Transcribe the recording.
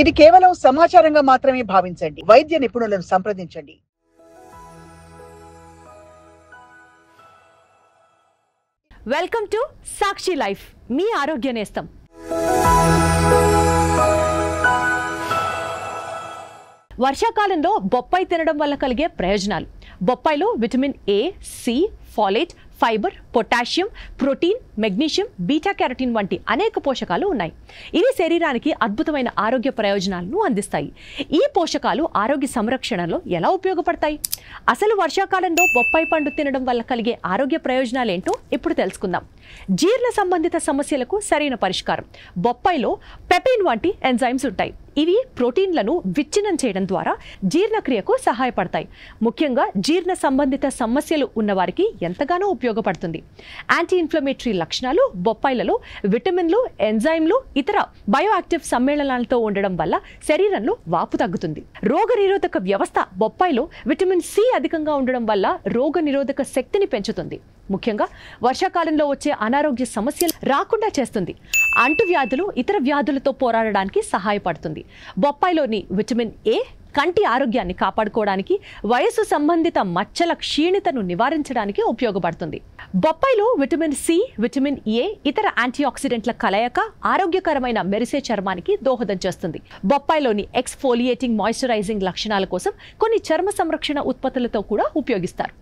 ఇది కేవలం సమాచారంగా మాత్రమే భావించండి. వైద్య నిపుణులను సంప్రదించండి. వెల్కమ్ టు సాక్షి లైఫ్, మీ ఆరోగ్య నేస్తం. వర్షాకాలంలో బొప్పాయి తినడం వల్ల కలిగే ప్రయోజనాలు. బొప్పాయిలో vitamin A, C, folate, fibre, potassium, protein, magnesium, beta carotene వంటి అనేక పోషకాలు ఉన్నాయి. ఇవి శరీరానికి అద్భుతమైన ఆరోగ్య ప్రయోజనాలను అందిస్తాయి. ఈ పోషకాలు ఆరోగ్య సంరక్షణలో ఎలా ఉపయోగపడతాయి? అసలు వర్షాకాలంలో బొప్పాయి పండు తినడం వల్ల కలిగే ఆరోగ్య ప్రయోజనాలు ఏంటో ఇప్పుడు తెలుసుకుందాం. జీర్ణ సంబంధిత సమస్యలకు సరైన పరిష్కారం. బొప్పాయిలో పెపిన్ వంటి ఎంజైమ్స్ ఉంటాయి. ఇవి ప్రోటీన్లను విచ్ఛిన్నం చేయడం ద్వారా జీర్ణక్రియకు సహాయపడతాయి. ముఖ్యంగా జీర్ణ సంబంధిత సమస్యలు ఉన్నవారికి ఎంతగానో ఉపయోగపడుతుంది. యాంటీ ఇన్ఫ్లమేటరీ లక్షణాలు బొప్పాయిలలో విటమిన్లు, ఎంజైమ్లు, ఇతర బయోయాక్టివ్ సమ్మేళనాలతో ఉండడం వల్ల శరీరంలో వాపు తగ్గుతుంది. రోగనిరోధక వ్యవస్థ బొప్పాయిలో విటమిన్ సి అధికంగా ఉండడం వల్ల రోగనిరోధక శక్తిని పెంచుతుంది. ముఖ్యంగా వర్షాకాలంలో వచ్చే అనారోగ్య సమస్యలు రాకుండా చేస్తుంది. అంటువ్యాధులు, ఇతర వ్యాధులతో పోరాడడానికి సహాయపడుతుంది. బొప్పాయిలోని విటమిన్ ఏ కంటి ఆరోగ్యాన్ని కాపాడుకోవడానికి, వయసు సంబంధిత మచ్చల క్షీణతను నివారించడానికి ఉపయోగపడుతుంది. బొప్పాయిలో విటమిన్ సి, విటమిన్ ఏ, ఇతర యాంటీఆక్సిడెంట్ల కలయిక ఆరోగ్యకరమైన మెరిసే చర్మానికి దోహదం చేస్తుంది. బొప్పాయిలోని ఎక్స్ఫోలియేటింగ్, మాయిశ్చరైజింగ్ లక్షణాల కోసం కొన్ని చర్మ సంరక్షణ ఉత్పత్తులతో కూడా ఉపయోగిస్తారు.